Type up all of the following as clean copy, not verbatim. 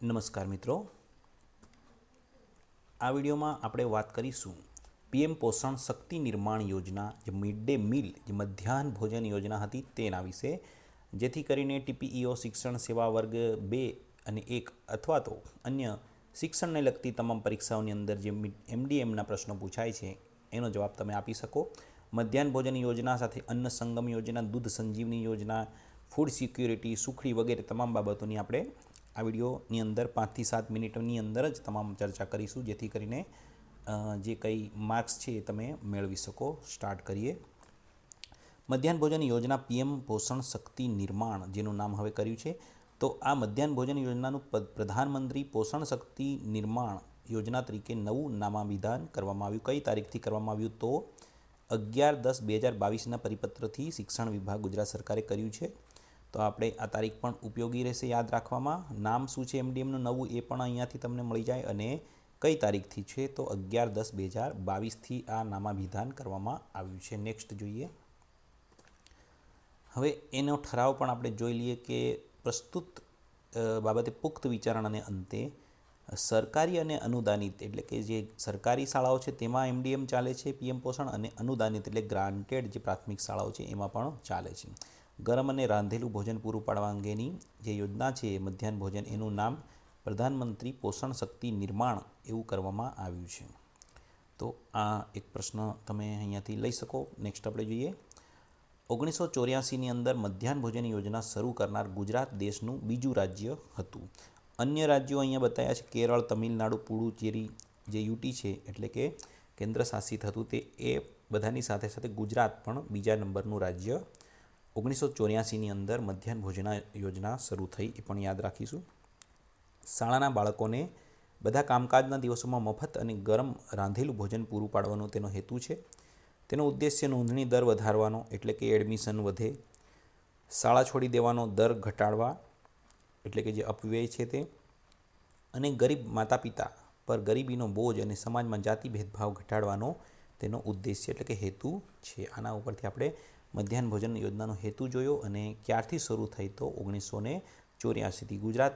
નમસ્કાર મિત્રો, આ વિડીયોમાં આપણે વાત કરીશું પીએમ પોષણ શક્તિ નિર્માણ યોજના, જે મિડ ડે મીલ, જે મધ્યાહન ભોજન યોજના હતી તેના વિશે, જેથી કરીને ટીપીઈઓ શિક્ષણ સેવા વર્ગ 2 અને 1 અથવા તો અન્ય શિક્ષણને લગતી તમામ પરીક્ષાઓની અંદર જે એમડીએમના પ્રશ્નો પૂછાય છે એનો જવાબ તમે આપી શકો. મધ્યાહન ભોજન યોજના સાથે અન્ન સંગમ યોજના, દૂધ સંજીવની યોજના, ફૂડ સિક્યુરિટી, સુખડી વગેરે તમામ બાબતોની આપણે આ વિડીયોની અંદર 5 થી 7 મિનિટની અંદર જ તમામ ચર્ચા કરીશું, જેથી કરીને જે કંઈ માર્ક્સ છે એ તમે મેળવી શકો. સ્ટાર્ટ કરીએ. મધ્યાહન ભોજન યોજના પીએમ પોષણ શક્તિ નિર્માણ, જેનું નામ હવે કર્યું છે. તો આ મધ્યાહન ભોજન યોજનાનું પ્રધાનમંત્રી પોષણ શક્તિ નિર્માણ યોજના તરીકે નવું નામાભિધાન કરવામાં આવ્યું. કઈ તારીખથી કરવામાં આવ્યું? તો 11/10/2022ના પરિપત્રથી શિક્ષણ વિભાગ ગુજરાત સરકારે કર્યું છે. તો આપણે આ તારીખ પણ ઉપયોગી રહેશે યાદ રાખવામાં. નામ શું છે એમડીએમનું નવું એ પણ અહીંયાથી તમને મળી જાય, અને કઈ તારીખથી છે તો 11/10/2022થી આ નામાભિધાન કરવામાં આવ્યું છે. નેક્સ્ટ જોઈએ. હવે એનો ઠરાવ પણ આપણે જોઈ લઈએ કે પ્રસ્તુત બાબતે પુખ્ત વિચારણાને અંતે સરકારી અને અનુદાનિત, એટલે કે જે સરકારી શાળાઓ છે તેમાં એમડીએમ ચાલે છે પીએમ પોષણ, અને અનુદાનિત એટલે ગ્રાન્ટેડ જે પ્રાથમિક શાળાઓ છે એમાં પણ ચાલે છે. ગરમ અને રાંધેલું ભોજન પૂરું પાડવા અંગેની જે યોજના છે મધ્યાહન ભોજન, એનું નામ પ્રધાનમંત્રી પોષણ શક્તિ નિર્માણ એવું કરવામાં આવ્યું છે. તો આ એક પ્રશ્ન તમે અહીંયાથી લઈ શકો. નેક્સ્ટ આપણે જોઈએ. 1984ની અંદર મધ્યાહન ભોજન યોજના શરૂ કરનાર ગુજરાત દેશનું બીજું રાજ્ય હતું. અન્ય રાજ્યો અહીંયા બતાવ્યા છે: કેરળ, તમિલનાડુ, પુડુચેરી, જે યુટી છે એટલે કે કેન્દ્ર શાસિત હતું તે, એ બધાની સાથે સાથે ગુજરાત પણ બીજા નંબરનું રાજ્ય 1984ની અંદર મધ્યાહન ભોજન યોજના શરૂ થઈ, એ પણ યાદ રાખીશું. શાળાના બાળકોને બધા કામકાજના દિવસોમાં મફત અને ગરમ રાંધેલું ભોજન પૂરું પાડવાનો તેનો હેતુ છે. તેનો ઉદ્દેશ્ય નોંધણી દર વધારવાનો, એટલે કે એડમિશન વધે, શાળા છોડી દેવાનો દર ઘટાડવા, એટલે કે જે અપવ્યય છે તે, અને ગરીબ માતા પિતા પર ગરીબીનો બોજ અને સમાજમાં જાતિ ભેદભાવ ઘટાડવાનો તેનો ઉદ્દેશ્ય એટલે કે હેતુ છે. આના ઉપરથી આપણે મધ્યાહન ભોજન યોજનાનો હેતુ જોયો, અને ક્યારથી શરૂ થઈ તો 1984થી. ગુજરાત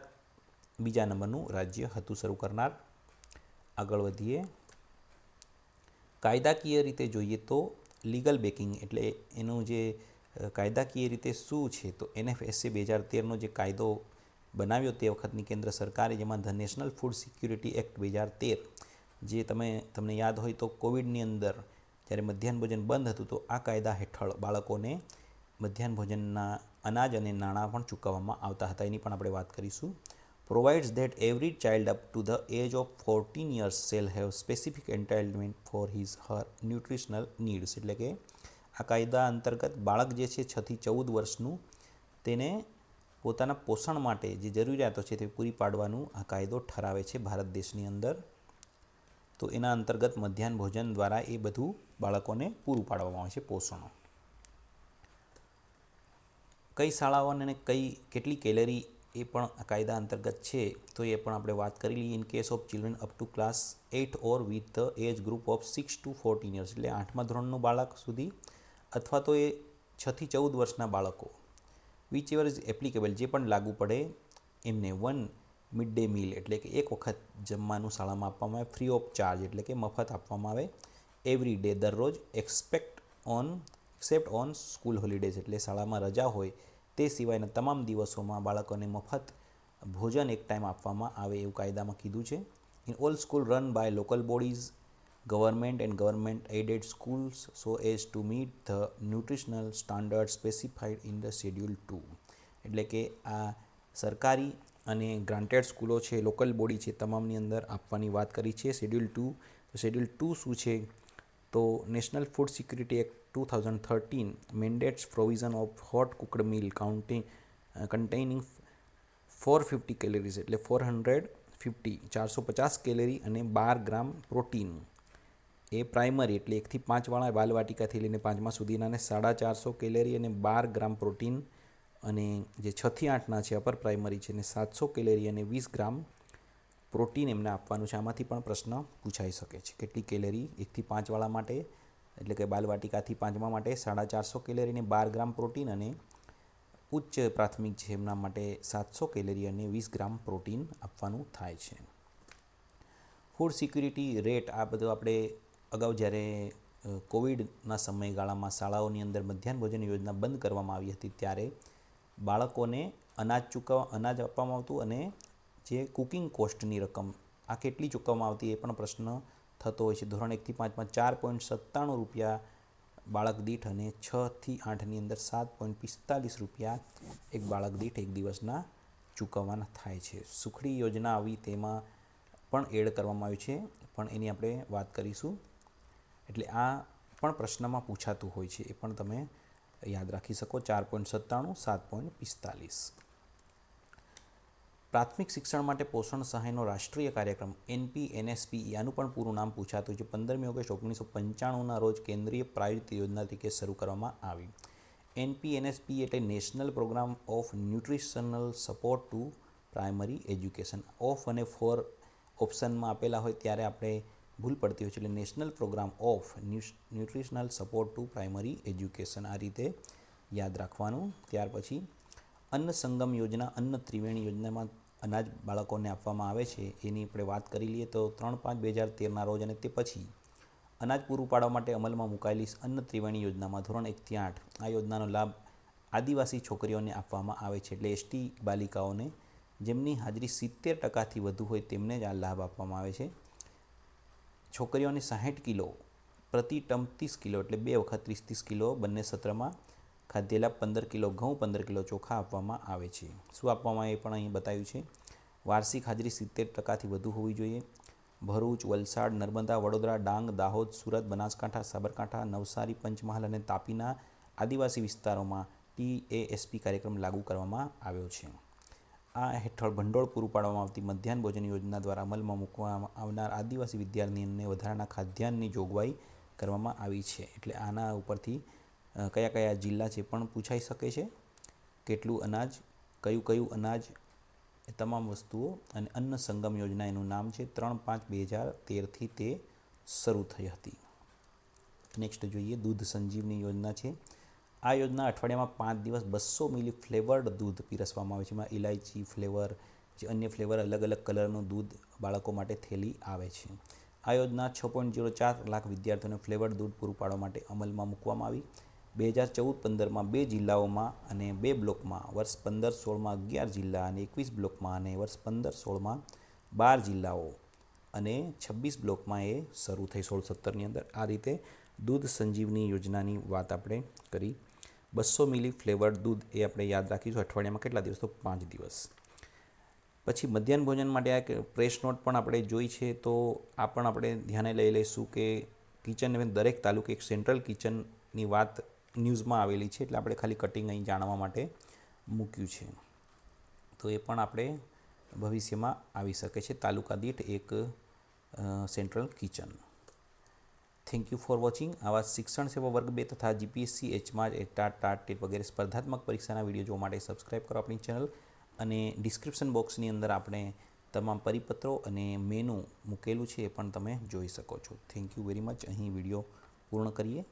બીજા નંબરનું રાજ્ય હતું શરૂ કરનાર. આગળ વધીએ. કાયદાકીય રીતે જોઈએ તો લીગલ બેકિંગ, એટલે એનું જે કાયદાકીય રીતે શું છે તો NFSA 2013નો જે કાયદો બનાવ્યો તે વખતની કેન્દ્ર સરકારે, જેમાં the national food security act 2013, જે તમને યાદ હોય તો કોવિડની અંદર જ્યારે મધ્યાહન ભોજન બંધ હતું તો આ કાયદા હેઠળ બાળકોને મધ્યાહન ભોજનના અનાજ અને નાણાં પણ ચૂકવવામાં આવતા હતા. એની પણ આપણે વાત કરીશું. Provides that every child up to the age of 14 years shall have specific entitlement for his her nutritional needs, એટલે કે આ કાયદા અંતર્ગત બાળક જે છે 6 થી 14 વર્ષનું, તેને પોતાના પોષણ માટે જે જરૂરિયાતો છે તે પૂરી પાડવાનું આ કાયદો ઠરાવે છે ભારત દેશની અંદર. તો એના અંતર્ગત મધ્યાહન ભોજન દ્વારા એ બધું બાળકોને પૂરું પાડવામાં આવે છે પોષણ. કઈ શાળાઓને કેટલી કેલરી એ પણ આ કાયદા અંતર્ગત છે તો એ પણ આપણે વાત કરી લઈએ. In case of children up to class 8 or with the age group of 6 to 14 years, એટલે 8મા ધોરણનું બાળક સુધી અથવા તો એ 6 થી 14 વર્ષના બાળકો, વિચ એવર ઇઝ એપ્લિકેબલ, જે પણ લાગુ પડે એમને, 1 મિડ ડે મીલ, એટલે કે એક વખત જમવાનું શાળામાં આપવામાં આવે, ફ્રી ઓફ ચાર્જ, એટલે કે મફત આપવામાં આવે, એવરી ડે, દરરોજ, એક્સેપ્ટ ઓન સ્કૂલ હોલિડેઝ, એટલે શાળામાં રજા હોય તે સિવાયના તમામ દિવસોમાં બાળકોને મફત ભોજન એક ટાઈમ આપવામાં આવે એવું કાયદામાં કીધું છે. In all school run by local bodies, government and government aided schools so as to meet the nutritional standard specified in the schedule 2, એટલે કે આ સરકારી અને ગ્રાન્ટેડ સ્કૂલો છે, લોકલ બોડી છે, તમામની અંદર આપવાની વાત કરી છે. શેડ્યુલ 2, તો શેડ્યુલ 2 શું છે તો national food security act 2013 mandates provision of hot cooked meal containing 450 calories, એટલે 450 કેલરી અને 12 ગ્રામ પ્રોટીન. એ પ્રાઇમરી એટલે 1 થી 5 વાળા બાલવાટિકાથી લઈને 5મા સુધીના, અને 450 કેલરી અને 12 ગ્રામ પ્રોટીન, અને જે 6 થી 8ના છે અપર પ્રાઇમરી છે, અને 700 કેલરી અને 20 ગ્રામ પ્રોટીન એમને આપવાનું છે. આમાંથી પણ પ્રશ્ન પૂછાઈ શકે છે. કેટલી કેલરી 1 થી 5 વાળા માટે, એટલે કે બાલવાટિકાથી 5મા માટે 450 કેલરી અને 12 ગ્રામ પ્રોટીન, અને ઉચ્ચ પ્રાથમિક છે એમના માટે 700 કેલરી અને 20 ગ્રામ પ્રોટીન આપવાનું થાય છે. ફૂડ સિક્યુરિટી રેટ, આ બધું આપણે અગાઉ જ્યારે કોવિડના સમયગાળામાં શાળાઓની અંદર મધ્યાહન ભોજન યોજના બંધ કરવામાં આવી હતી ત્યારે બાળકોને અનાજ આપવામાં આવતું અને જે કુકિંગ કોસ્ટની રકમ આ કેટલી ચૂકવવામાં આવતી એ પણ પ્રશ્ન થતો હોય છે. ધોરણ 1 થી 5માં 4.97 રૂપિયા બાળક દીઠ અને 6 થી 8ની અંદર 7.45 રૂપિયા એક બાળક દીઠ એક દિવસના ચૂકવવાના થાય છે. સુખડી યોજના આવી તેમાં પણ એડ કરવામાં આવ્યું છે, પણ એની આપણે વાત કરીશું. એટલે આ પણ પ્રશ્નમાં પૂછાતું હોય છે, એ પણ તમે યાદ રાખી શકો. 4.97, 7.45. પ્રાથમિક શિક્ષણ માટે પોષણ સહાયનો રાષ્ટ્રીય કાર્યક્રમ NPNSPE, આનું પણ પૂરું નામ પૂછાતું છે. 15મી ઓગસ્ટ 1995ના રોજ કેન્દ્રીય પ્રાયોજિત યોજના તરીકે શરૂ કરવામાં આવી. NPNSPE એટલે national programme of nutritional support to primary education. Of અને ફોર ઓપ્શનમાં આપેલા હોય ત્યારે આપણે ભૂલ પડતી હોય છે, એટલે national programme of nutritional support to primary education, આ રીતે યાદ રાખવાનું. ત્યાર પછી અન્ન સંગમ યોજના, અન્ન ત્રિવેણી યોજનામાં અનાજ બાળકોને આપવામાં આવે છે, એની આપણે વાત કરી લઈએ તો 3/5/2013ના રોજ અને તે પછી અનાજ પૂરું પાડવા માટે અમલમાં મુકાયેલી અન્ન ત્રિવેણી યોજનામાં ધોરણ 1 થી 8 આ યોજનાનો લાભ આદિવાસી છોકરીઓને આપવામાં આવે છે. એટલે ST બાલિકાઓને જેમની હાજરી 70%થી વધુ હોય તેમને જ આ લાભ આપવામાં આવે છે. છોકરીઓને 60 કિલો પ્રતિ ટર્મ 30 કિલો એટલે 2 વખત 30 કિલો બંને સત્રમાં ખાધેલા 15 કિલો ઘઉં, 15 કિલો ચોખા આપવામાં આવે છે. શું આપવામાં આવે એ પણ અહીં બતાવ્યું છે. વાર્ષિક હાજરી 70%થી વધુ હોવી જોઈએ. ભરૂચ, વલસાડ, નર્મદા, વડોદરા, ડાંગ, દાહોદ, સુરત, બનાસકાંઠા, સાબરકાંઠા, નવસારી, પંચમહાલ અને તાપીના આદિવાસી વિસ્તારોમાં TASP કાર્યક્રમ લાગુ કરવામાં આવ્યો છે. આ હેઠળ ભંડોળ પૂરું પાડવામાં આવતી મધ્યાહન ભોજન યોજના દ્વારા અમલમાં મૂકવામાં આવનાર આદિવાસી વિદ્યાર્થીઓને વધારાના ખાદ્યાન્નની જોગવાઈ કરવામાં આવી છે. એટલે આના ઉપરથી કયા કયા જિલ્લા છે પણ પૂછાઈ શકે છે. કેટલું અનાજ, કયું અનાજ, એ તમામ વસ્તુઓ. અને અન્ન સંગમ યોજના એનું નામ છે. 3/5/2013થી તે શરૂ થઈ હતી. નેક્સ્ટ જોઈએ, દૂધ સંજીવની યોજના છે. આ યોજના અઠવાડિયામાં 5 દિવસ 200 મિલી ફ્લેવર્ડ દૂધ પીરસવામાં આવે છે. એમાં ઇલાયચી ફ્લેવર, જે અન્ય ફ્લેવર, અલગ અલગ કલરનું દૂધ બાળકો માટે થેલી આવે છે. આ યોજના 6.04 લાખ વિદ્યાર્થીઓને ફ્લેવર્ડ દૂધ પૂરું પાડવા માટે અમલમાં મૂકવામાં આવી. 2014-15માં 2 જિલ્લાઓમાં અને 2 બ્લોકમાં, વર્ષ 15-16માં 11 જિલ્લા અને 21 બ્લોકમાં, અને વર્ષ 15-16માં 12 જિલ્લાઓ અને 26 બ્લોકમાં એ શરૂ થઈ 16-17ની અંદર. આ રીતે દૂધ સંજીવની યોજનાની વાત આપણે કરી. 200 મિલી ફ્લેવર્ડ દૂધ એ આપણે યાદ રાખીશું. અઠવાડિયામાં કેટલા દિવસ? તો 5 દિવસ. પછી મધ્યાહન ભોજન માટે આ પ્રેસ નોટ પણ આપણે જોઈ છે, તો આ પણ આપણે ધ્યાને લઈ લઈશું કે કિચન, દરેક તાલુકે એક સેન્ટ્રલ કિચનની વાત ન્યૂઝમાં આવેલી છે, એટલે આપણે ખાલી કટિંગ અહીં જાણવા માટે મૂક્યું છે. તો એ પણ આપણે ભવિષ્યમાં આવી શકે છે, તાલુકા દીઠ એક central kitchen. Thank you for watching. આવા શિક્ષણ સેવા વર્ગ 2 તથા GPSC, HMAT, ટાટ વગેરે સ્પર્ધાત્મક પરીક્ષાના વિડીયો જોવા માટે સબસ્ક્રાઈબ કરો આપણી ચેનલ. અને ડિસ્ક્રિપ્શન બોક્સની અંદર આપણે તમામ પરિપત્રો અને મેનુ મૂકેલું છે, એ પણ તમે જોઈ શકો છો. Thank you very much. અહીં વિડીયો પૂર્ણ કરીએ.